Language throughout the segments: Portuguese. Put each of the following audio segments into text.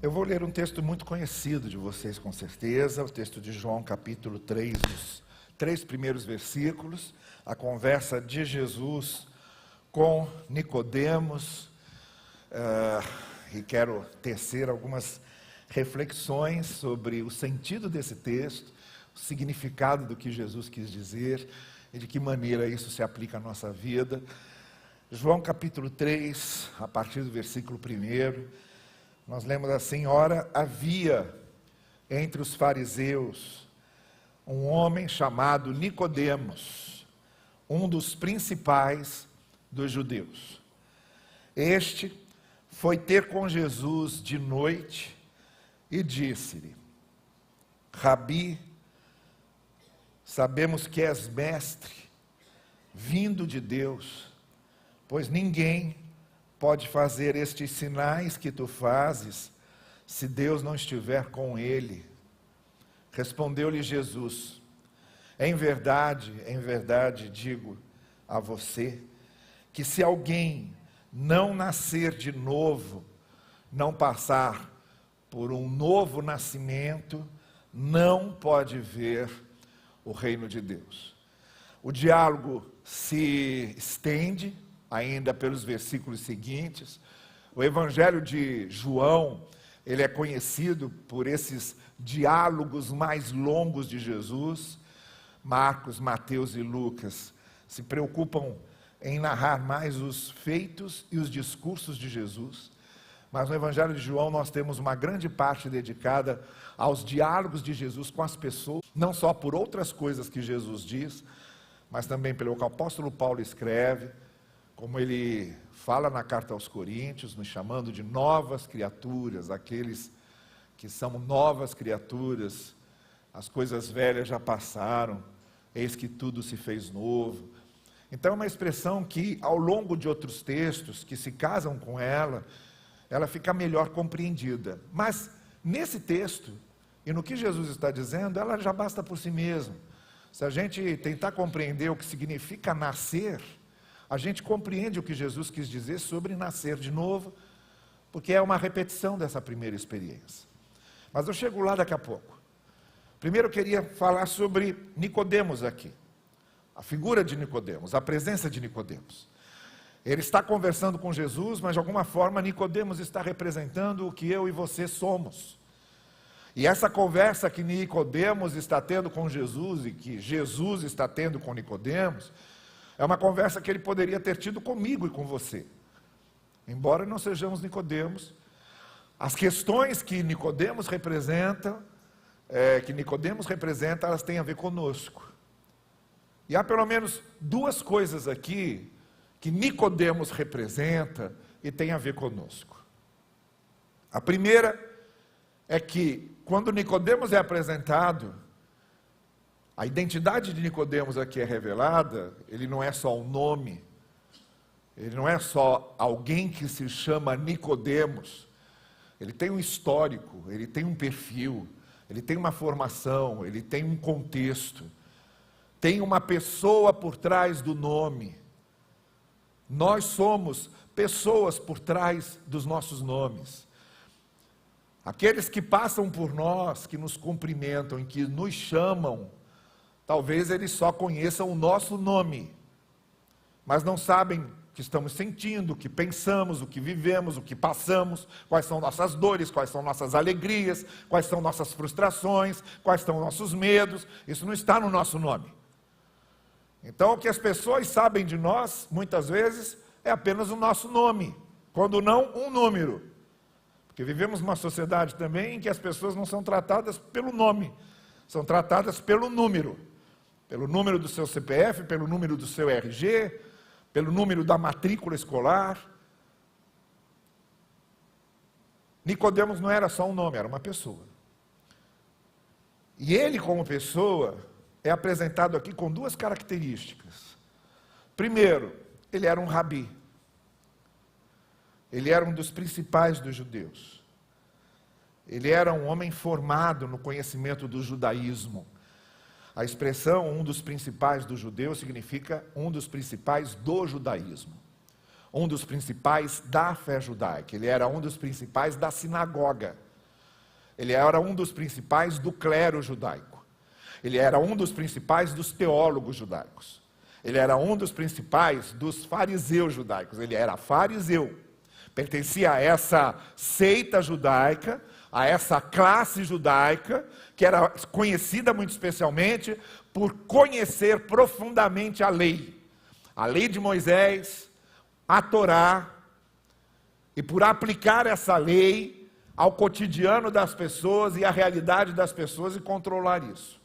Eu vou ler um texto muito conhecido de vocês, com certeza, o texto de João, capítulo 3, os 3 primeiros versículos, a conversa de Jesus com Nicodemos, e quero tecer algumas reflexões sobre o sentido desse texto, o significado do que Jesus quis dizer e de que maneira isso se aplica à nossa vida. João capítulo 3, a partir do versículo 1, nós lemos assim: ora, havia entre os fariseus um homem chamado Nicodemos, um dos principais dos judeus. Este foi ter com Jesus de noite e disse-lhe: Rabi, sabemos que és mestre, vindo de Deus, pois ninguém pode fazer estes sinais que tu fazes, se Deus não estiver com ele. Respondeu-lhe Jesus: em verdade, digo a você, que se alguém não nascer de novo, não passar por um novo nascimento, não pode ver o reino de Deus. O diálogo se estende ainda pelos versículos seguintes. O Evangelho de João, ele é conhecido por esses diálogos mais longos de Jesus. Marcos, Mateus e Lucas se preocupam em narrar mais os feitos e os discursos de Jesus. Mas no Evangelho de João nós temos uma grande parte dedicada aos diálogos de Jesus com as pessoas, não só por outras coisas que Jesus diz, mas também pelo que o apóstolo Paulo escreve, como ele fala na carta aos Coríntios, nos chamando de novas criaturas, aqueles que são novas criaturas, as coisas velhas já passaram, eis que tudo se fez novo. Então é uma expressão que, ao longo de outros textos que se casam com ela fica melhor compreendida. Mas nesse texto, e no que Jesus está dizendo, ela já basta por si mesma. Se a gente tentar compreender o que significa nascer, a gente compreende o que Jesus quis dizer sobre nascer de novo, porque é uma repetição dessa primeira experiência. Mas eu chego lá daqui a pouco. Primeiro eu queria falar sobre Nicodemos aqui. A figura de Nicodemos, a presença de Nicodemos. Ele está conversando com Jesus, mas de alguma forma Nicodemos está representando o que eu e você somos. E essa conversa que Nicodemos está tendo com Jesus e que Jesus está tendo com Nicodemos, é uma conversa que ele poderia ter tido comigo e com você. Embora não sejamos Nicodemos, as questões que Nicodemos representa, elas têm a ver conosco. E há pelo menos 2 coisas aqui que Nicodemos representa e tem a ver conosco. A primeira é que, quando Nicodemos é apresentado, a identidade de Nicodemos aqui é revelada. Ele não é só um nome, ele não é só alguém que se chama Nicodemos, ele tem um histórico, ele tem um perfil, ele tem uma formação, ele tem um contexto, tem uma pessoa por trás do nome. Nós somos pessoas por trás dos nossos nomes. Aqueles que passam por nós, que nos cumprimentam e que nos chamam, talvez eles só conheçam o nosso nome, mas não sabem o que estamos sentindo, o que pensamos, o que vivemos, o que passamos, quais são nossas dores, quais são nossas alegrias, quais são nossas frustrações, quais são nossos medos. Isso não está no nosso nome. Então, o que as pessoas sabem de nós, muitas vezes, é apenas o nosso nome, quando não um número. Porque vivemos numa sociedade também em que as pessoas não são tratadas pelo nome, são tratadas pelo número do seu CPF, pelo número do seu RG, pelo número da matrícula escolar. Nicodemos não era só um nome, era uma pessoa. E ele, como pessoa, é apresentado aqui com 2 características. Primeiro, ele era um rabi. Ele era um dos principais dos judeus. Ele era um homem formado no conhecimento do judaísmo. A expressão um dos principais dos judeus significa um dos principais do judaísmo. Um dos principais da fé judaica. Ele era um dos principais da sinagoga Ele era um dos principais do clero judaico. Ele era um dos principais dos teólogos judaicos. Ele era um dos principais dos fariseus judaicos. Ele era fariseu. Pertencia a essa seita judaica, a essa classe judaica, que era conhecida muito especialmente por conhecer profundamente a lei de Moisés, a Torá, e por aplicar essa lei ao cotidiano das pessoas e à realidade das pessoas e controlar isso.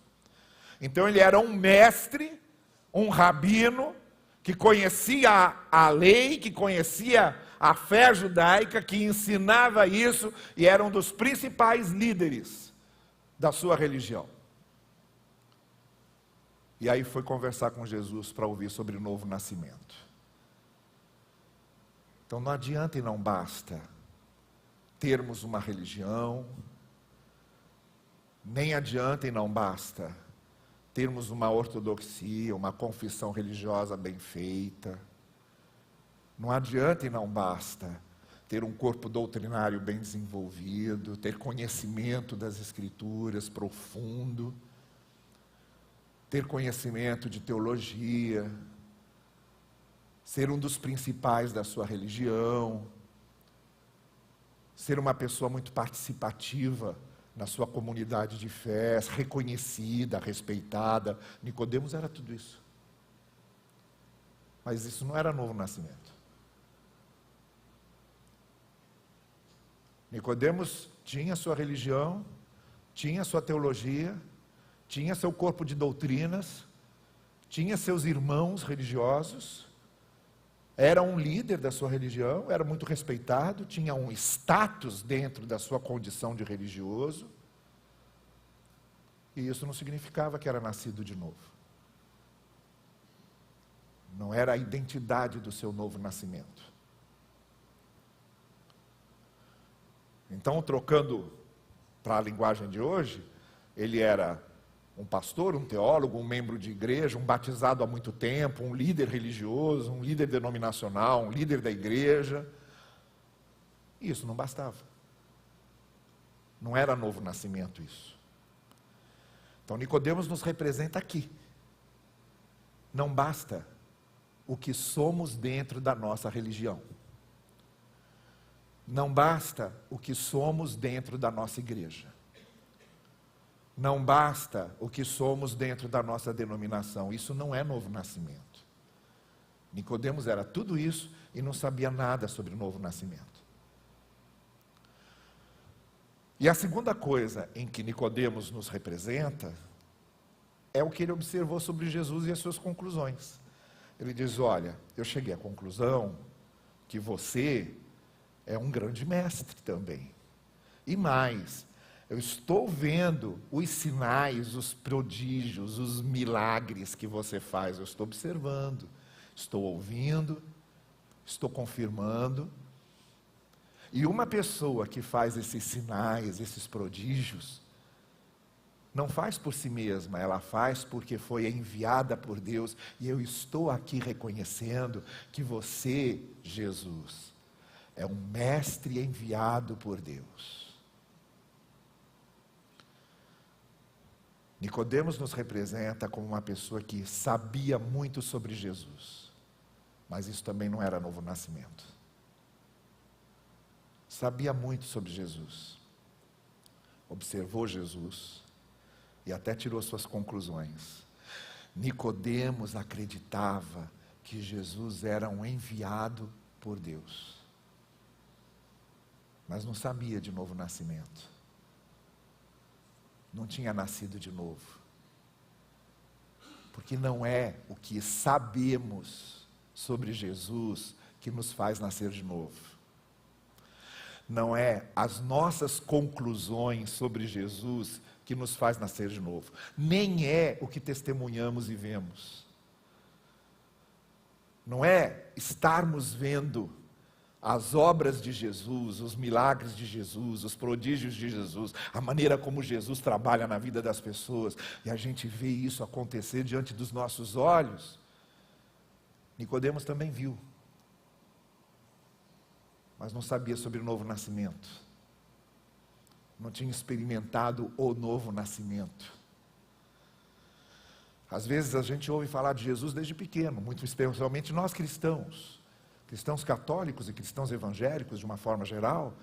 Então ele era um mestre, um rabino, que conhecia a lei, que conhecia a fé judaica, que ensinava isso e era um dos principais líderes da sua religião. E aí foi conversar com Jesus para ouvir sobre o novo nascimento. Então não adianta e não basta termos uma religião, nem adianta e não basta termos uma ortodoxia, uma confissão religiosa bem feita. Não adianta e não basta ter um corpo doutrinário bem desenvolvido, ter conhecimento das Escrituras profundo, ter conhecimento de teologia, ser um dos principais da sua religião, ser uma pessoa muito participativa na sua comunidade de fé, reconhecida, respeitada. Nicodemos era tudo isso. Mas isso não era novo nascimento. Nicodemos tinha sua religião, tinha sua teologia, tinha seu corpo de doutrinas, tinha seus irmãos religiosos, era um líder da sua religião, era muito respeitado, tinha um status dentro da sua condição de religioso, e isso não significava que era nascido de novo. Não era a identidade do seu novo nascimento. Então, trocando para a linguagem de hoje, ele era um pastor, um teólogo, um membro de igreja, um batizado há muito tempo, um líder religioso, um líder denominacional, um líder da igreja. E isso não bastava. Não era novo nascimento isso. Então Nicodemos nos representa aqui. Não basta o que somos dentro da nossa religião. Não basta o que somos dentro da nossa igreja. Não basta o que somos dentro da nossa denominação. Isso não é novo nascimento. Nicodemos era tudo isso e não sabia nada sobre o novo nascimento. E a segunda coisa em que Nicodemos nos representa é o que ele observou sobre Jesus e as suas conclusões. Ele diz: olha, eu cheguei à conclusão que você é um grande mestre também. E mais, eu estou vendo os sinais, os prodígios, os milagres que você faz. Eu estou observando, estou ouvindo, estou confirmando. E uma pessoa que faz esses sinais, esses prodígios, não faz por si mesma, ela faz porque foi enviada por Deus. E eu estou aqui reconhecendo que você, Jesus, é um mestre enviado por Deus. Nicodemos nos representa como uma pessoa que sabia muito sobre Jesus, mas isso também não era novo nascimento. Sabia muito sobre Jesus, observou Jesus e até tirou suas conclusões. Nicodemos acreditava que Jesus era um enviado por Deus, mas não sabia de novo nascimento. Não tinha nascido de novo. Porque não é o que sabemos sobre Jesus que nos faz nascer de novo. Não é as nossas conclusões sobre Jesus que nos faz nascer de novo. Nem é o que testemunhamos e vemos. Não é estarmos vendo as obras de Jesus, os milagres de Jesus, os prodígios de Jesus, a maneira como Jesus trabalha na vida das pessoas, e a gente vê isso acontecer diante dos nossos olhos. Nicodemos também viu, mas não sabia sobre o novo nascimento. não tinha experimentado o novo nascimento. Às vezes a gente ouve falar de Jesus desde pequeno, muito especialmente nós cristãos católicos e cristãos evangélicos de uma forma geral,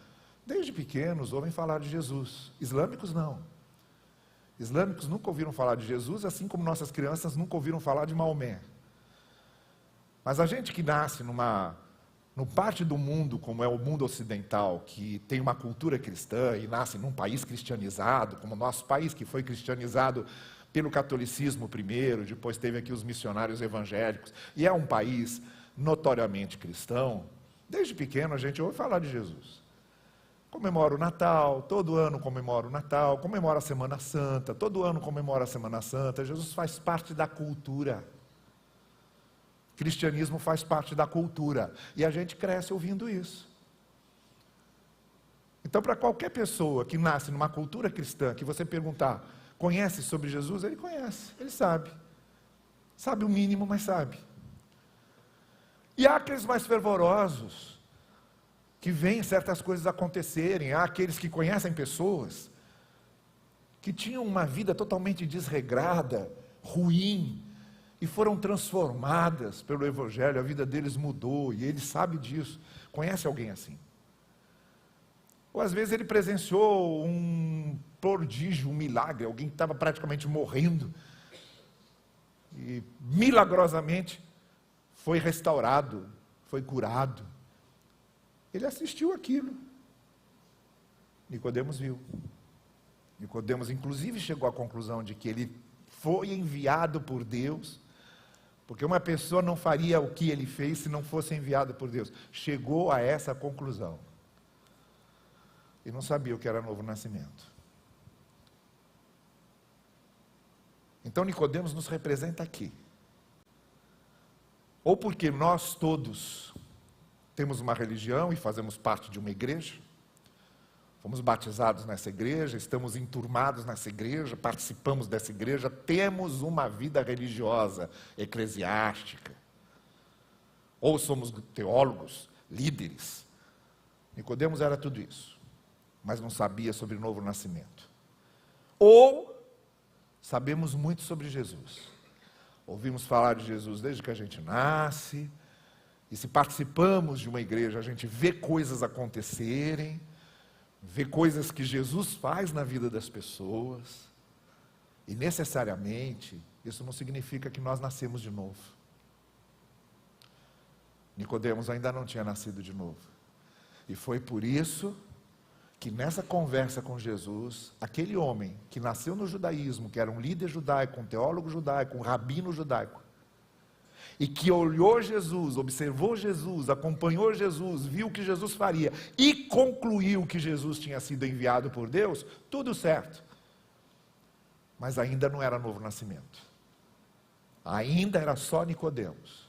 desde pequenos ouvem falar de Jesus. Islâmicos não. Islâmicos nunca ouviram falar de Jesus, assim como nossas crianças nunca ouviram falar de Maomé. Mas a gente que nasce numa parte do mundo, como é o mundo ocidental, que tem uma cultura cristã e nasce num país cristianizado, como o nosso país, que foi cristianizado pelo catolicismo primeiro, depois teve aqui os missionários evangélicos, e é um país notoriamente cristão, desde pequeno a gente ouve falar de Jesus. Comemora o Natal, todo ano comemora o Natal, comemora a Semana Santa, todo ano comemora a Semana Santa. Jesus faz parte da cultura. Cristianismo faz parte da cultura, e a gente cresce ouvindo isso. Então, para qualquer pessoa que nasce numa cultura cristã, que você perguntar, conhece sobre Jesus? Ele conhece, ele sabe. Sabe o mínimo, mas sabe. E há aqueles mais fervorosos, que veem certas coisas acontecerem, há aqueles que conhecem pessoas, que tinham uma vida totalmente desregrada, ruim, e foram transformadas pelo Evangelho, a vida deles mudou, e ele sabe disso. Conhece alguém assim? Ou às vezes ele presenciou um prodígio, um milagre, alguém que estava praticamente morrendo, e milagrosamente foi restaurado, foi curado. Ele assistiu aquilo. Nicodemos viu. Nicodemos inclusive chegou à conclusão de que ele foi enviado por Deus, porque uma pessoa não faria o que ele fez se não fosse enviado por Deus. Chegou a essa conclusão. E não sabia o que era novo nascimento. Então Nicodemos nos representa aqui. Ou porque nós todos temos uma religião e fazemos parte de uma igreja, fomos batizados nessa igreja, estamos enturmados nessa igreja, participamos dessa igreja, temos uma vida religiosa, eclesiástica. Ou somos teólogos, líderes. Nicodemos era tudo isso, mas não sabia sobre o novo nascimento. Ou sabemos muito sobre Jesus. Ouvimos falar de Jesus desde que a gente nasce, e se participamos de uma igreja, a gente vê coisas acontecerem, vê coisas que Jesus faz na vida das pessoas, e necessariamente isso não significa que nós nascemos de novo. Nicodemos ainda não tinha nascido de novo, e foi por isso que nessa conversa com Jesus, aquele homem que nasceu no judaísmo, que era um líder judaico, um teólogo judaico, um rabino judaico, e que olhou Jesus, observou Jesus, acompanhou Jesus, viu o que Jesus faria e concluiu que Jesus tinha sido enviado por Deus, tudo certo. Mas ainda não era novo nascimento. Ainda era só Nicodemos.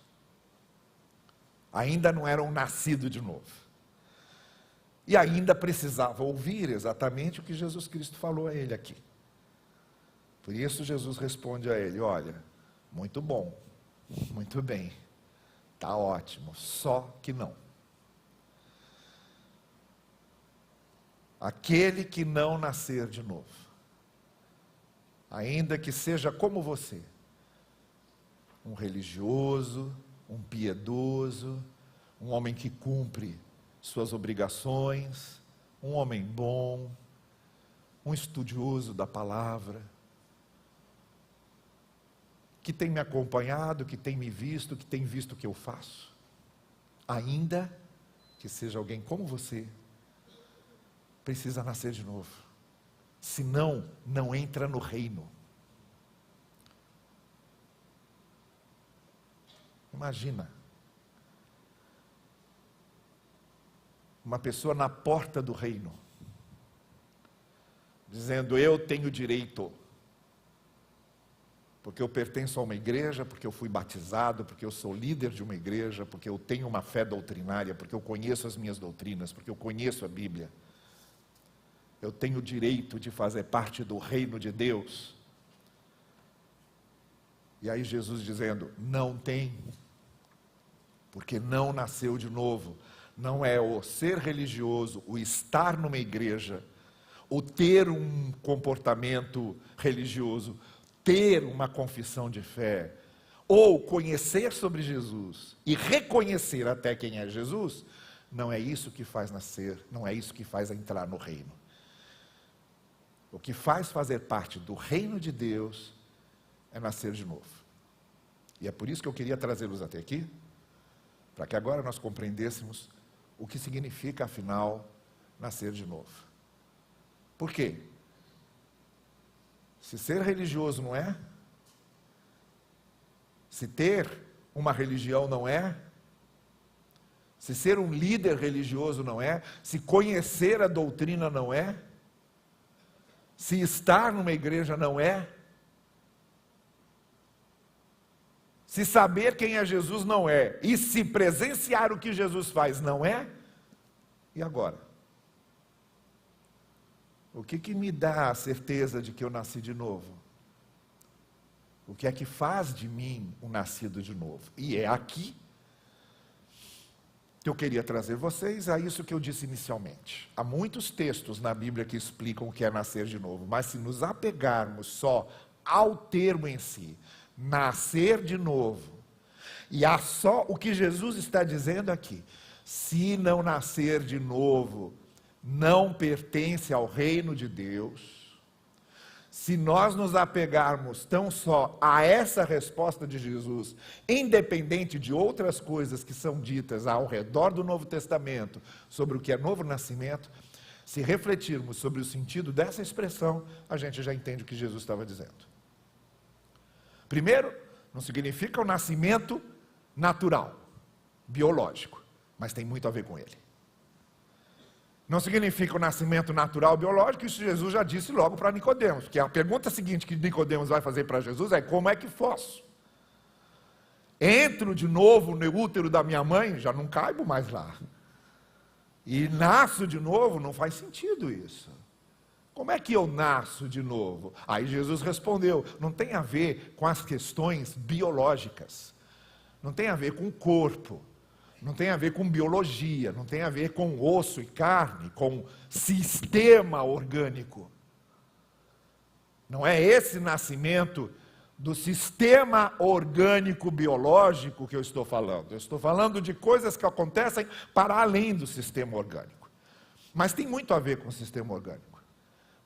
Ainda não era um nascido de novo. E ainda precisava ouvir exatamente o que Jesus Cristo falou a ele aqui. Por isso Jesus responde a ele: olha, muito bom, muito bem, está ótimo, só que não. Aquele que não nascer de novo, ainda que seja como você, um religioso, um piedoso, um homem que cumpre suas obrigações, um homem bom, um estudioso da palavra, que tem me acompanhado, que tem me visto, que tem visto o que eu faço, ainda que seja alguém como você, precisa nascer de novo, senão não entra no reino. Imagina, uma pessoa na porta do reino, dizendo: eu tenho direito, porque eu pertenço a uma igreja, porque eu fui batizado, porque eu sou líder de uma igreja, porque eu tenho uma fé doutrinária, porque eu conheço as minhas doutrinas, porque eu conheço a Bíblia. Eu tenho direito de fazer parte do reino de Deus. E aí Jesus dizendo: não tem, porque não nasceu de novo. Não é o ser religioso, o estar numa igreja, ou ter um comportamento religioso, ter uma confissão de fé, ou conhecer sobre Jesus e reconhecer até quem é Jesus, não é isso que faz nascer, não é isso que faz entrar no reino. O que faz fazer parte do reino de Deus é nascer de novo. E é por isso que eu queria trazê-los até aqui, para que agora nós compreendêssemos o que significa, afinal, nascer de novo. Por quê? Se ser religioso não é, se ter uma religião não é, se ser um líder religioso não é, se conhecer a doutrina não é, se estar numa igreja não é, se saber quem é Jesus não é, e se presenciar o que Jesus faz não é, e agora? O que me dá a certeza de que eu nasci de novo? O que é que faz de mim um nascido de novo? E é aqui que eu queria trazer vocês a isso que eu disse inicialmente. Há muitos textos na Bíblia que explicam o que é nascer de novo, mas se nos apegarmos só ao termo em si, nascer de novo, e há só o que Jesus está dizendo aqui: se não nascer de novo, não pertence ao reino de Deus. Se nós nos apegarmos tão só a essa resposta de Jesus, independente de outras coisas que são ditas ao redor do Novo Testamento, sobre o que é novo nascimento, se refletirmos sobre o sentido dessa expressão, a gente já entende o que Jesus estava dizendo. Primeiro, não significa o nascimento natural, biológico, mas tem muito a ver com ele. Não significa o nascimento natural biológico, isso Jesus já disse logo para Nicodemos, porque a pergunta seguinte que Nicodemos vai fazer para Jesus é: como é que posso? Entro de novo no útero da minha mãe, já não caibo mais lá. E nasço de novo, não faz sentido isso. Como é que eu nasço de novo? Aí Jesus respondeu: não tem a ver com as questões biológicas, não tem a ver com o corpo, não tem a ver com biologia, não tem a ver com osso e carne, com sistema orgânico. Não é esse nascimento do sistema orgânico biológico que eu estou falando. Eu estou falando de coisas que acontecem para além do sistema orgânico. Mas tem muito a ver com o sistema orgânico.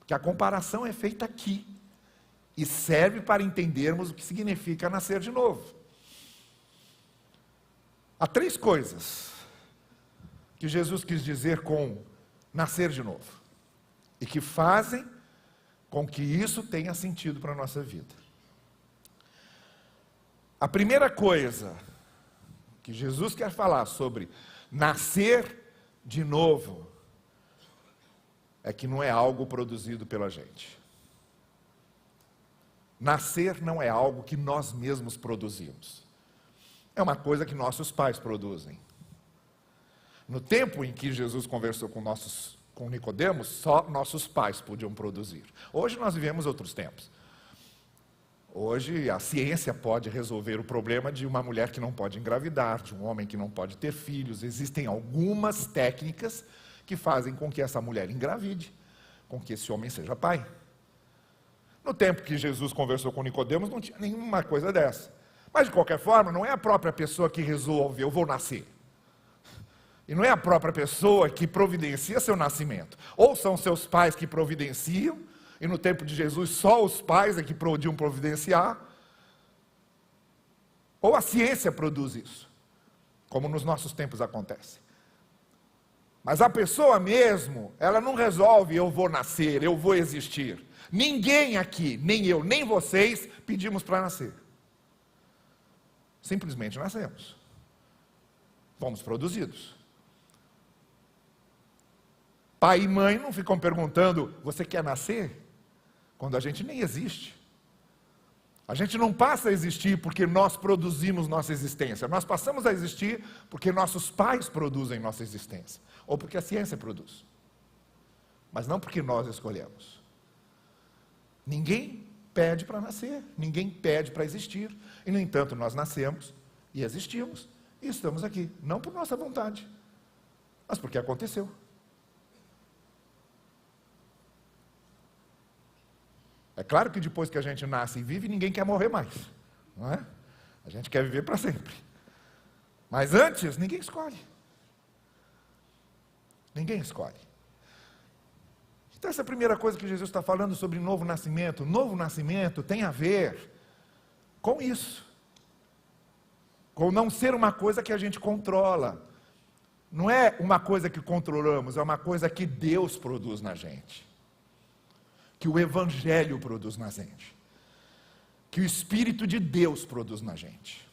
Porque a comparação é feita aqui e serve para entendermos o que significa nascer de novo. Há três coisas que Jesus quis dizer com nascer de novo e que fazem com que isso tenha sentido para a nossa vida. A primeira coisa que Jesus quer falar sobre nascer de novo é que não é algo produzido pela gente. Nascer não é algo que nós mesmos produzimos. É uma coisa que nossos pais produzem. No tempo em que Jesus conversou com Nicodemos, só nossos pais podiam produzir. Hoje nós vivemos outros tempos. Hoje a ciência pode resolver o problema de uma mulher que não pode engravidar, de um homem que não pode ter filhos. Existem algumas técnicas que fazem com que essa mulher engravide, com que esse homem seja pai. No tempo que Jesus conversou com Nicodemos, não tinha nenhuma coisa dessa. Mas, de qualquer forma, não é a própria pessoa que resolve: eu vou nascer. E não é a própria pessoa que providencia seu nascimento. Ou são seus pais que providenciam, e no tempo de Jesus só os pais é que podiam providenciar. Ou a ciência produz isso, como nos nossos tempos acontece. Mas a pessoa mesmo, ela não resolve: eu vou nascer, eu vou existir. Ninguém aqui, nem eu, nem vocês, pedimos para nascer. Simplesmente nascemos. Fomos produzidos. Pai e mãe não ficam perguntando: você quer nascer? Quando a gente nem existe. A gente não passa a existir porque nós produzimos nossa existência. Nós passamos a existir porque nossos pais produzem nossa existência. Ou porque a ciência produz. Mas não porque nós escolhemos. Ninguém pede para nascer, ninguém pede para existir, e no entanto nós nascemos e existimos, e estamos aqui, não por nossa vontade, mas porque aconteceu. É claro que depois que a gente nasce e vive, ninguém quer morrer mais, não é? A gente quer viver para sempre. Mas antes, ninguém escolhe. Ninguém escolhe. Então essa é a primeira coisa que Jesus está falando sobre novo nascimento. Novo nascimento tem a ver com isso. Com não ser uma coisa que a gente controla. Não é uma coisa que controlamos, é uma coisa que Deus produz na gente. Que o Evangelho produz na gente. Que o Espírito de Deus produz na gente.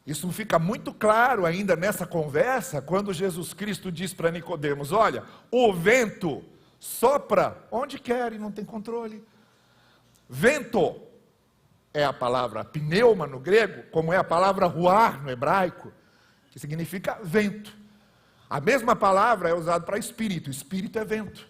Isso fica muito claro ainda nessa conversa, quando Jesus Cristo diz para Nicodemos: olha, o vento sopra onde quer e não tem controle. Vento é a palavra pneuma no grego, como é a palavra ruar no hebraico, que significa vento. A mesma palavra é usada para espírito. Espírito é vento.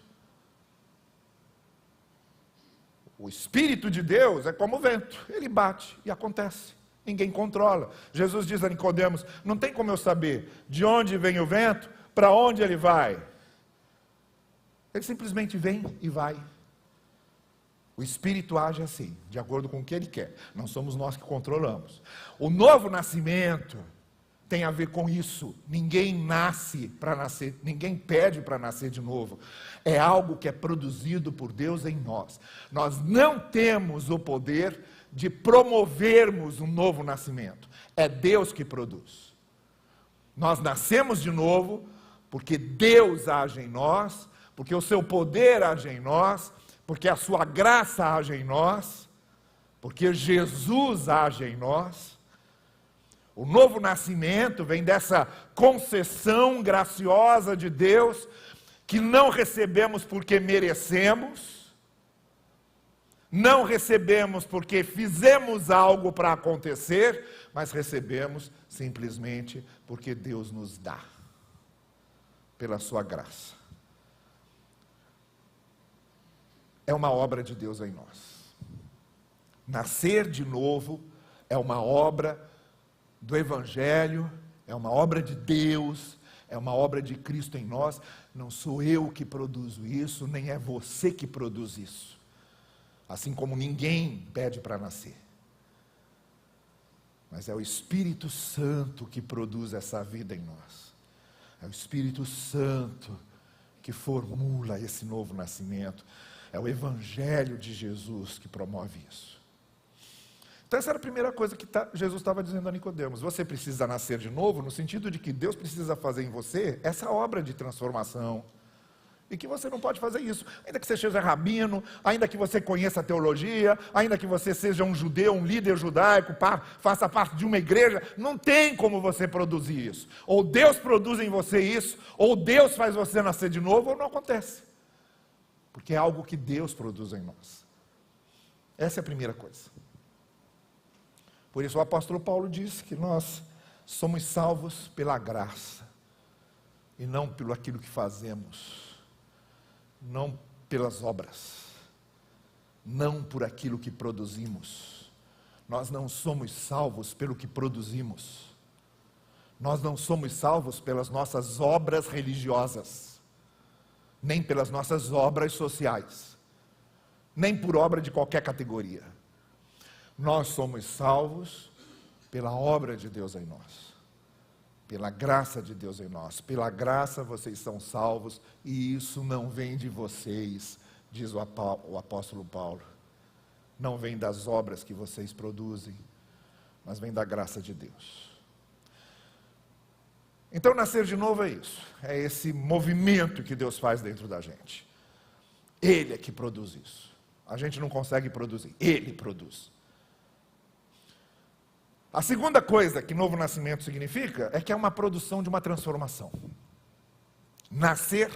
O Espírito de Deus é como o vento. Ele bate e acontece. Ninguém controla. Jesus diz a Nicodemos: não tem como eu saber de onde vem o vento, para onde ele vai. Ele simplesmente vem e vai. O Espírito age assim, de acordo com o que ele quer. Não somos nós que controlamos. O novo nascimento tem a ver com isso. Ninguém nasce para nascer, ninguém pede para nascer de novo. É algo que é produzido por Deus em nós. Nós não temos o poder de promovermos um novo nascimento. É Deus que produz. Nós nascemos de novo porque Deus age em nós, porque o seu poder age em nós, porque a sua graça age em nós, porque Jesus age em nós. O novo nascimento vem dessa concessão graciosa de Deus, que não recebemos porque merecemos, não recebemos porque fizemos algo para acontecer, mas recebemos simplesmente porque Deus nos dá, pela sua graça. É uma obra de Deus em nós. Nascer de novo é uma obra do Evangelho, é uma obra de Deus, é uma obra de Cristo em nós. Não sou eu que produzo isso, nem é você que produz isso. Assim como ninguém pede para nascer. Mas é o Espírito Santo que produz essa vida em nós. É o Espírito Santo que formula esse novo nascimento. É o Evangelho de Jesus que promove isso. Então essa era a primeira coisa que Jesus estava dizendo a Nicodemos. Você precisa nascer de novo, no sentido de que Deus precisa fazer em você essa obra de transformação. E que você não pode fazer isso, ainda que você seja rabino, ainda que você conheça a teologia, ainda que você seja um judeu, um líder judaico, faça parte de uma igreja, não tem como você produzir isso. Ou Deus produz em você isso, ou Deus faz você nascer de novo, ou não acontece. Porque é algo que Deus produz em nós. Essa é a primeira coisa. Por isso o apóstolo Paulo diz que nós somos salvos pela graça, e não pelo aquilo que fazemos, não pelas obras, não por aquilo que produzimos. Nós não somos salvos pelo que produzimos. Nós não somos salvos pelas nossas obras religiosas, nem pelas nossas obras sociais, nem por obra de qualquer categoria. Nós somos salvos pela obra de Deus em nós, pela graça de Deus em nós. Pela graça vocês são salvos, e isso não vem de vocês, diz o apóstolo Paulo. Não vem das obras que vocês produzem, mas vem da graça de Deus. Então nascer de novo é isso, é esse movimento que Deus faz dentro da gente. Ele é que produz isso. A gente não consegue produzir, Ele produz. A segunda coisa que novo nascimento significa é que é uma produção de uma transformação. Nascer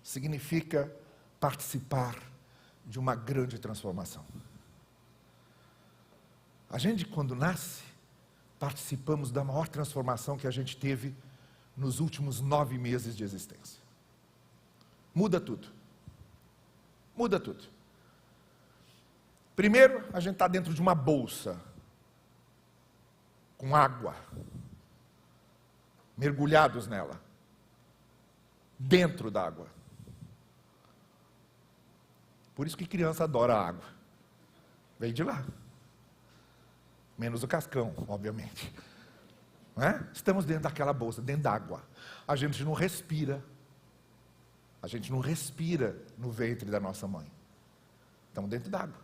significa participar de uma grande transformação. A gente, quando nasce, participamos da maior transformação que a gente teve nos últimos 9 meses de existência. Muda tudo. Muda tudo. Primeiro, a gente está dentro de uma bolsa, com água, mergulhados nela, dentro d'água. Por isso que criança adora água. Veio de lá. Menos o cascão, obviamente. Não é? Estamos dentro daquela bolsa, dentro d'água. A gente não respira. A gente não respira no ventre da nossa mãe. Estamos dentro d'água.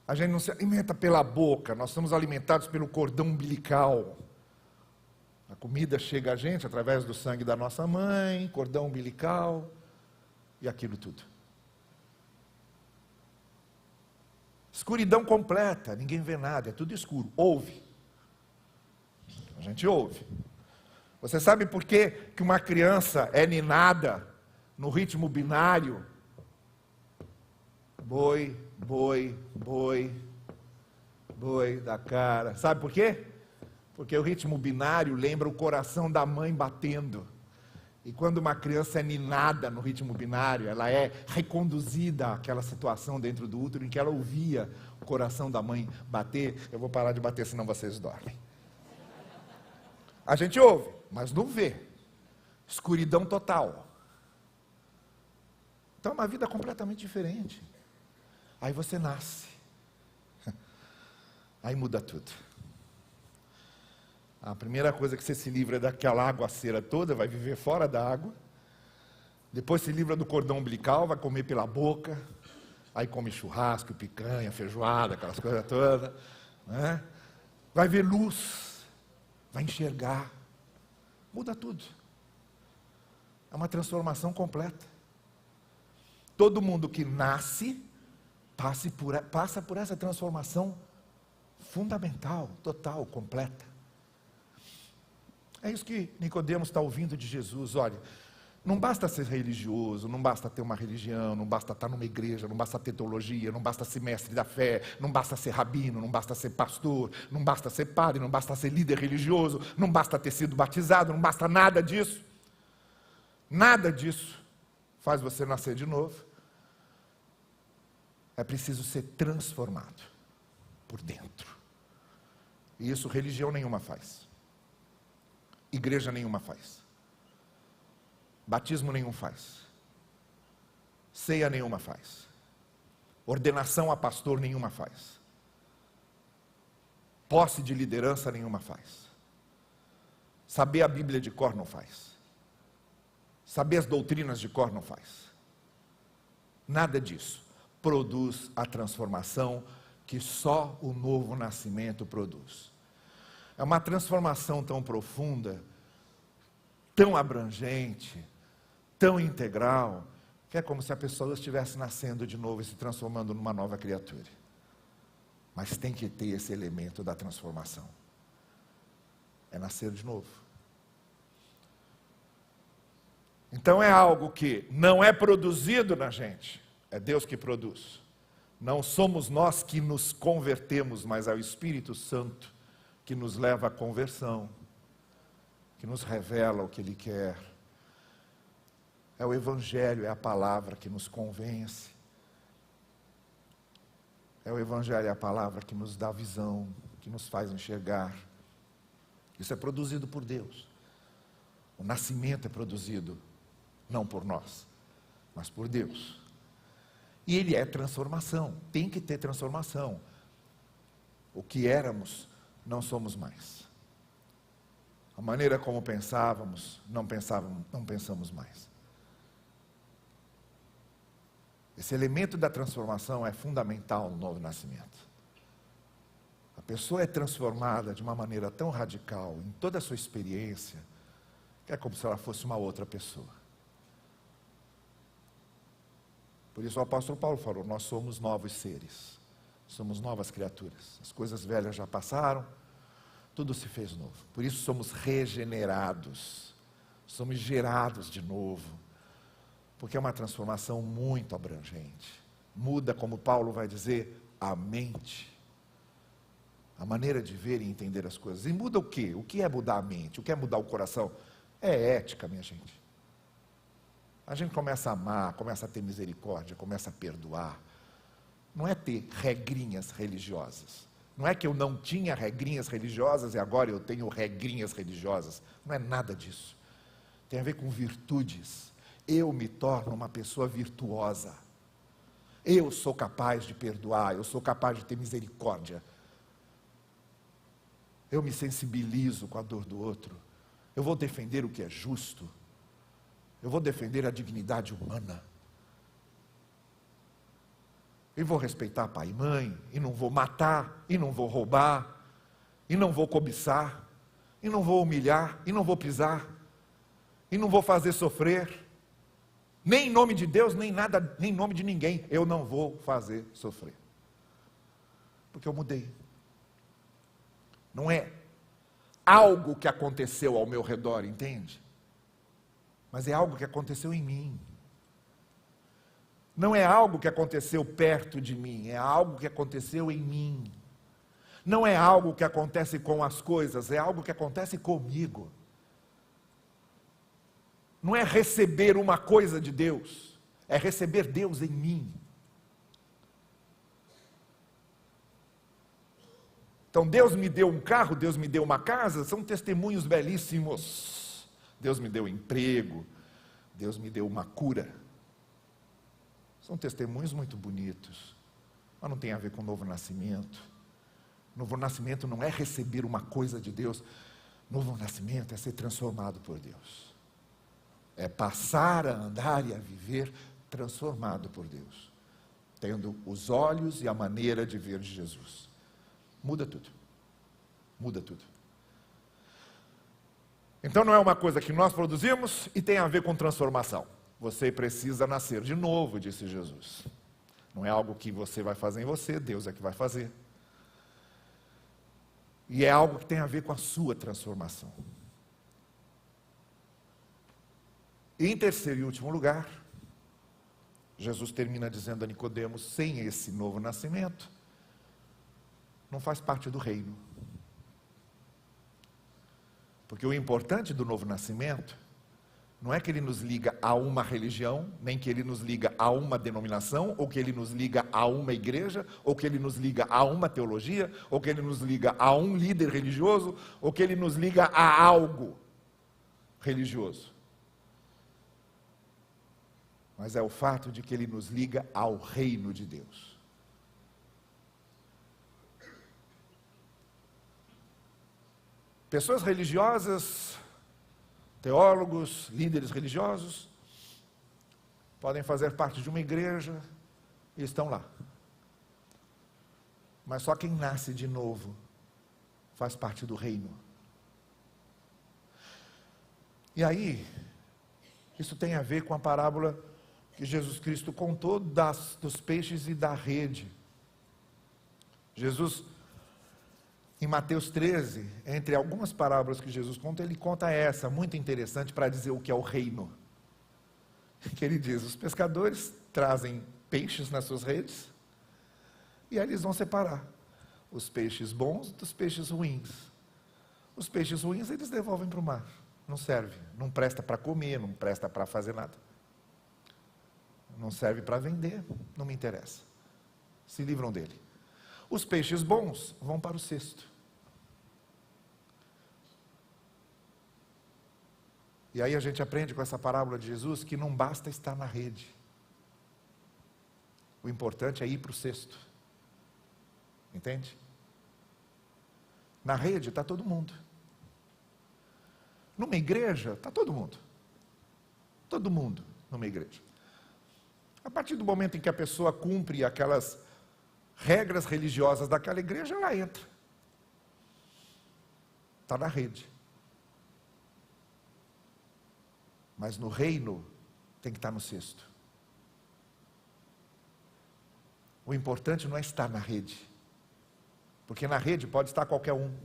A gente não se alimenta pela boca, nós somos alimentados pelo cordão umbilical. A comida chega a gente através do sangue da nossa mãe, cordão umbilical e aquilo tudo. Escuridão completa, ninguém vê nada, é tudo escuro. Ouve. A gente ouve. Você sabe por que uma criança é ninada no ritmo binário? Boi, boi, boi, boi da cara. Sabe por quê? Porque o ritmo binário lembra o coração da mãe batendo. E quando uma criança é ninada no ritmo binário, ela é reconduzida àquela situação dentro do útero em que ela ouvia o coração da mãe bater. Eu vou parar de bater, senão vocês dormem. A gente ouve, mas não vê. Escuridão total. Então é uma vida completamente diferente. Aí você nasce. Aí muda tudo. A primeira coisa que você se livra é daquela aguaceira toda, vai viver fora da água. Depois se livra do cordão umbilical, vai comer pela boca. Aí come churrasco, picanha, feijoada, aquelas coisas todas. Né? Vai ver luz, vai enxergar. Muda tudo. É uma transformação completa. Todo mundo que nasce, passa por essa transformação fundamental, total, completa. É isso que Nicodemos está ouvindo de Jesus. Olha, não basta ser religioso, não basta ter uma religião, não basta estar numa igreja, não basta ter teologia, não basta ser mestre da fé, não basta ser rabino, não basta ser pastor, não basta ser padre, não basta ser líder religioso, não basta ter sido batizado, não basta nada disso. Nada disso faz você nascer de novo. É preciso ser transformado por dentro. E isso religião nenhuma faz. Igreja nenhuma faz. Batismo nenhum faz. Ceia nenhuma faz. Ordenação a pastor nenhuma faz. Posse de liderança nenhuma faz. Saber a Bíblia de cor não faz. Saber as doutrinas de cor não faz. Nada disso produz a transformação que só o novo nascimento produz. É uma transformação tão profunda, tão abrangente, tão integral, que é como se a pessoa estivesse nascendo de novo e se transformando numa nova criatura. Mas tem que ter esse elemento da transformação. É nascer de novo. Então é algo que não é produzido na gente, é Deus que produz. Não somos nós que nos convertemos, mas é o Espírito Santo que nos leva à conversão, que nos revela o que Ele quer. É o Evangelho, é a palavra que nos convence. É o Evangelho, é a palavra que nos dá visão, que nos faz enxergar. Isso é produzido por Deus. O nascimento é produzido, não por nós, mas por Deus. E Ele é transformação, tem que ter transformação. O que éramos, não somos mais. A maneira como pensávamos, não pensamos mais. Esse elemento da transformação é fundamental no novo nascimento. A pessoa é transformada de uma maneira tão radical, em toda a sua experiência, que é como se ela fosse uma outra pessoa. Por isso o apóstolo Paulo falou, nós somos novos seres. Somos novas criaturas. As coisas velhas já passaram, tudo se fez novo. Por isso somos regenerados, somos gerados de novo, porque é uma transformação muito abrangente. Muda, como Paulo vai dizer, a mente, a maneira de ver e entender as coisas. E muda o quê? O que é mudar a mente? O que é mudar o coração? É ética, minha gente. A gente começa a amar, começa a ter misericórdia, começa a perdoar. Não é ter regrinhas religiosas. Não é que eu não tinha regrinhas religiosas e agora eu tenho regrinhas religiosas. Não é nada disso. Tem a ver com virtudes. Eu me torno uma pessoa virtuosa. Eu sou capaz de perdoar, eu sou capaz de ter misericórdia. Eu me sensibilizo com a dor do outro. Eu vou defender o que é justo. Eu vou defender a dignidade humana. E vou respeitar pai e mãe, e não vou matar, e não vou roubar, e não vou cobiçar, e não vou humilhar, e não vou pisar, e não vou fazer sofrer, nem em nome de Deus, nem nada, nem em nome de ninguém, eu não vou fazer sofrer. Porque eu mudei. Não é algo que aconteceu ao meu redor, entende? Mas é algo que aconteceu em mim. Não é algo que aconteceu perto de mim, é algo que aconteceu em mim. Não é algo que acontece com as coisas, é algo que acontece comigo. Não é receber uma coisa de Deus, é receber Deus em mim. Então Deus me deu um carro, Deus me deu uma casa, são testemunhos belíssimos. Deus me deu emprego, Deus me deu uma cura. São testemunhos muito bonitos, mas não tem a ver com o novo nascimento. Novo nascimento não é receber uma coisa de Deus. Novo nascimento é ser transformado por Deus. É passar a andar e a viver transformado por Deus, tendo os olhos e a maneira de ver de Jesus. Muda tudo. Muda tudo. Então não é uma coisa que nós produzimos e tem a ver com transformação. Você precisa nascer de novo, disse Jesus. Não é algo que você vai fazer em você, Deus é que vai fazer. E é algo que tem a ver com a sua transformação. E em terceiro e último lugar, Jesus termina dizendo a Nicodemos, sem esse novo nascimento, não faz parte do reino. Porque o importante do novo nascimento não é que ele nos liga a uma religião, nem que ele nos liga a uma denominação, ou que ele nos liga a uma igreja, ou que ele nos liga a uma teologia, ou que ele nos liga a um líder religioso, ou que ele nos liga a algo religioso. Mas é o fato de que ele nos liga ao reino de Deus. Pessoas religiosas, teólogos, líderes religiosos, podem fazer parte de uma igreja e estão lá. Mas só quem nasce de novo faz parte do reino. E aí, isso tem a ver com a parábola que Jesus Cristo contou dos peixes e da rede. Jesus, em Mateus 13, entre algumas parábolas que Jesus conta, ele conta essa, muito interessante, para dizer o que é o reino. Que ele diz, os pescadores trazem peixes nas suas redes, e aí eles vão separar os peixes bons dos peixes ruins. Os peixes ruins eles devolvem para o mar, não serve, não presta para comer, não presta para fazer nada. Não serve para vender, não me interessa. Se livram dele. Os peixes bons vão para o cesto. E aí a gente aprende com essa parábola de Jesus que não basta estar na rede. O importante é ir para o cesto. Entende? Na rede está todo mundo. Numa igreja está todo mundo. Todo mundo numa igreja. A partir do momento em que a pessoa cumpre aquelas regras religiosas daquela igreja, ela entra. Está na rede. Mas no reino tem que estar no cesto. O importante não é estar na rede. Porque na rede pode estar qualquer um.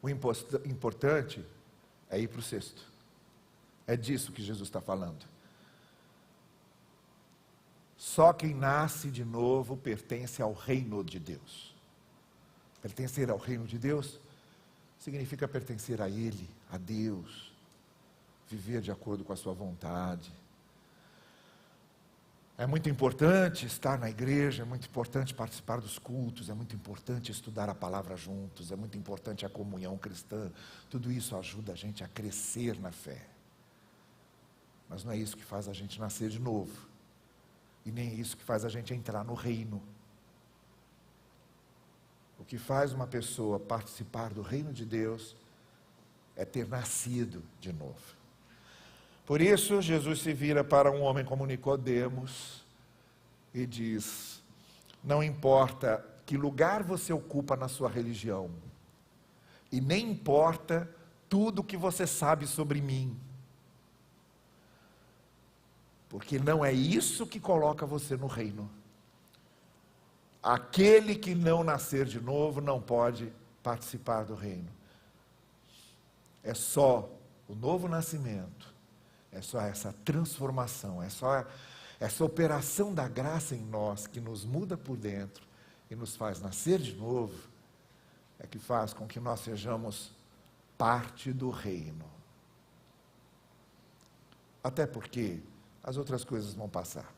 O importante é ir para o cesto. É disso que Jesus está falando. Só quem nasce de novo pertence ao reino de Deus. Pertencer ao reino de Deus significa pertencer a Ele, a Deus, viver de acordo com a sua vontade. É muito importante estar na igreja, é muito importante participar dos cultos, é muito importante estudar a palavra juntos, é muito importante a comunhão cristã. Tudo isso ajuda a gente a crescer na fé. Mas não é isso que faz a gente nascer de novo. E nem é isso que faz a gente entrar no reino. O que faz uma pessoa participar do reino de Deus é ter nascido de novo. Por isso, Jesus se vira para um homem como Nicodemos e diz: não importa que lugar você ocupa na sua religião, e nem importa tudo que você sabe sobre mim, porque não é isso que coloca você no reino. Aquele que não nascer de novo não pode participar do reino. É só o novo nascimento, é só essa transformação, é só essa operação da graça em nós que nos muda por dentro e nos faz nascer de novo, é que faz com que nós sejamos parte do reino. Até porque as outras coisas vão passar.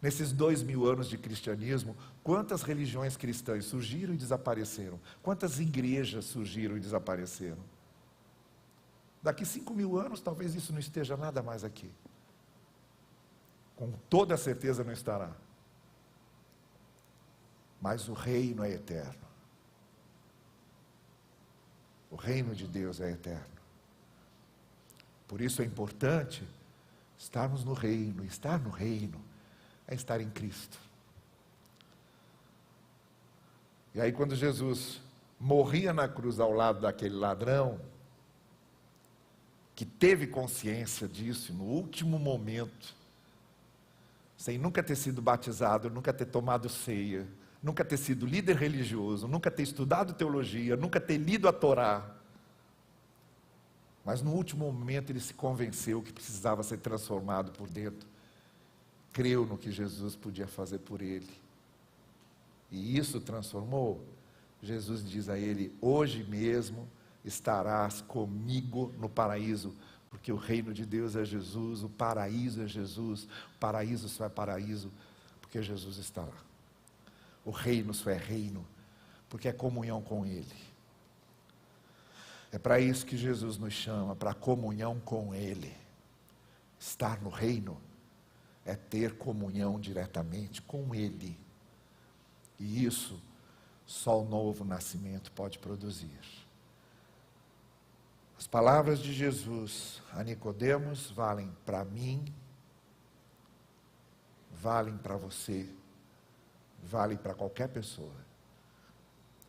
Nesses 2000 anos de cristianismo, quantas religiões cristãs surgiram e desapareceram? Quantas igrejas surgiram e desapareceram? Daqui 5000 anos, talvez isso não esteja nada mais aqui. Com toda certeza não estará. Mas o reino é eterno. O reino de Deus é eterno. Por isso é importante estarmos no reino. Estar no reino é estar em Cristo. E aí quando Jesus morria na cruz ao lado daquele ladrão, que teve consciência disso no último momento, sem nunca ter sido batizado, nunca ter tomado ceia, nunca ter sido líder religioso, nunca ter estudado teologia, nunca ter lido a Torá, mas no último momento ele se convenceu que precisava ser transformado por dentro, creu no que Jesus podia fazer por ele, e isso transformou. Jesus diz a ele: hoje mesmo estarás comigo no paraíso, porque o reino de Deus é Jesus, o paraíso é Jesus, o paraíso só é paraíso porque Jesus está lá. O reino só é reino porque é comunhão com Ele. É para isso que Jesus nos chama, para comunhão com Ele. Estar no reino é ter comunhão diretamente com Ele. E isso só o novo nascimento pode produzir. As palavras de Jesus a Nicodemos valem para mim, valem para você, valem para qualquer pessoa.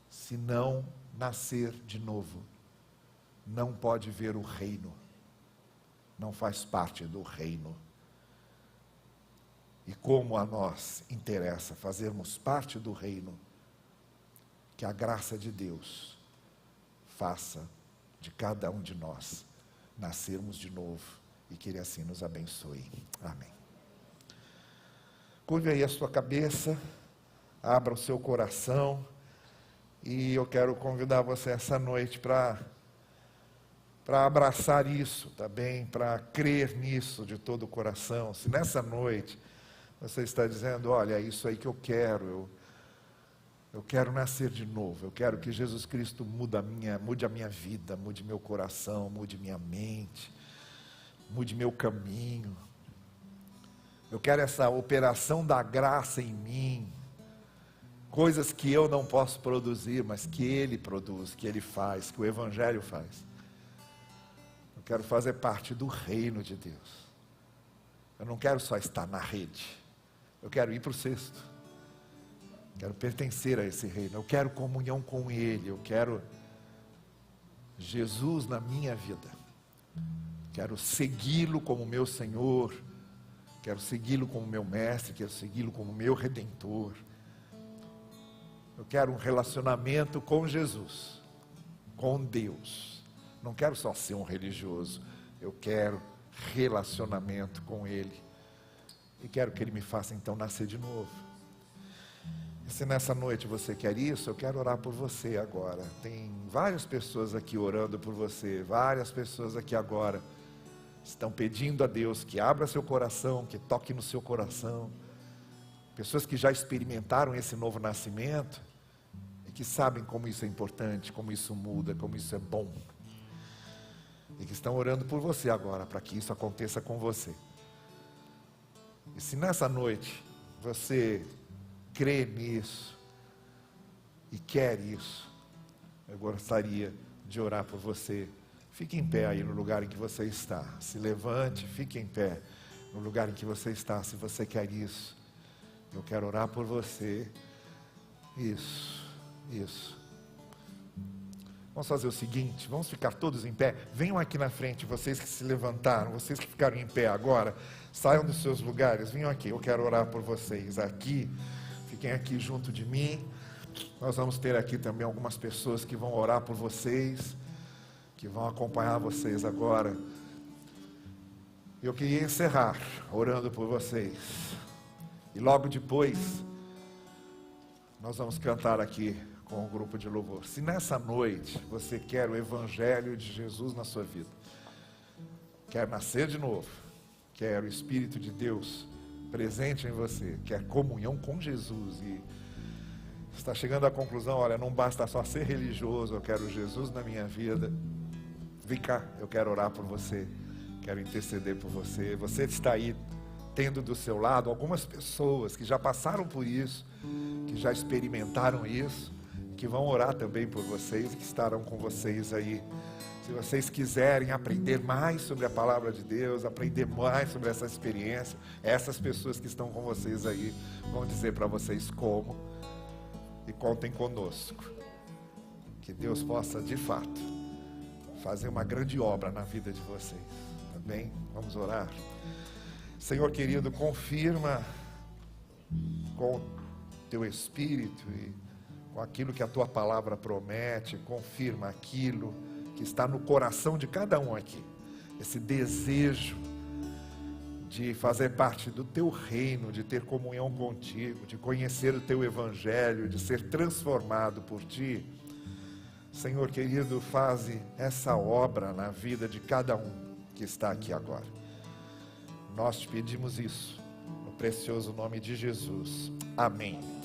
Se não nascer de novo, não pode ver o reino, não faz parte do reino. E como a nós interessa fazermos parte do reino, que a graça de Deus faça de cada um de nós nascermos de novo e que Ele assim nos abençoe. Amém. Curve aí a sua cabeça, abra o seu coração, e eu quero convidar você essa noite para abraçar isso, tá bem? Para crer nisso de todo o coração. Se nessa noite você está dizendo: olha, é isso aí que eu quero, eu quero nascer de novo, eu quero que Jesus Cristo mude a minha vida, mude meu coração, mude minha mente, mude meu caminho. Eu quero essa operação da graça em mim, coisas que eu não posso produzir, mas que Ele produz, que Ele faz, que o Evangelho faz. Eu quero fazer parte do reino de Deus. Eu não quero só estar na rede, eu quero ir para o cesto. Quero pertencer a esse reino, eu quero comunhão com Ele, eu quero Jesus na minha vida, quero segui-lo como meu Senhor, quero segui-lo como meu mestre, quero segui-lo como meu Redentor. Eu quero um relacionamento com Jesus, com Deus. Não quero só ser um religioso, eu quero relacionamento com Ele, e quero que Ele me faça então nascer de novo. Se nessa noite você quer isso, eu quero orar por você agora. Tem várias pessoas aqui orando por você, várias pessoas aqui agora estão pedindo a Deus que abra seu coração, que toque no seu coração. Pessoas que já experimentaram esse novo nascimento e que sabem como isso é importante, como isso muda, como isso é bom. e que estão orando por você agora, para que isso aconteça com você. E se nessa noite você crê nisso e quer isso, eu gostaria de orar por você. Fique em pé aí no lugar em que você está. Se levante, fique em pé no lugar em que você está, se você quer isso. Eu quero orar por você. Isso. Vamos fazer o seguinte, vamos ficar todos em pé. Venham aqui na frente, vocês que se levantaram, vocês que ficaram em pé agora, saiam dos seus lugares, venham aqui, eu quero orar por vocês. Aqui, fiquem aqui junto de mim. Nós vamos ter aqui também algumas pessoas que vão orar por vocês, que vão acompanhar vocês agora. Eu queria encerrar orando por vocês. E logo depois, nós vamos cantar aqui com o grupo de louvor. Se nessa noite você quer o Evangelho de Jesus na sua vida, quer nascer de novo, quer o Espírito de Deus presente em você, quer comunhão com Jesus e está chegando à conclusão, olha, não basta só ser religioso, eu quero Jesus na minha vida, vem cá, eu quero orar por você, quero interceder por você. Você está aí tendo do seu lado algumas pessoas que já passaram por isso, que já experimentaram isso, que vão orar também por vocês e que estarão com vocês aí. Se vocês quiserem aprender mais sobre a palavra de Deus, aprender mais sobre essa experiência, essas pessoas que estão com vocês aí vão dizer para vocês como, e contem conosco. Que Deus possa de fato fazer uma grande obra na vida de vocês. Amém? Vamos orar. Senhor querido, confirma com o teu Espírito e com aquilo que a tua palavra promete, confirma aquilo que está no coração de cada um aqui, esse desejo de fazer parte do teu reino, de ter comunhão contigo, de conhecer o teu Evangelho, de ser transformado por ti. Senhor querido, faze essa obra na vida de cada um que está aqui agora. Nós te pedimos isso, no precioso nome de Jesus. Amém.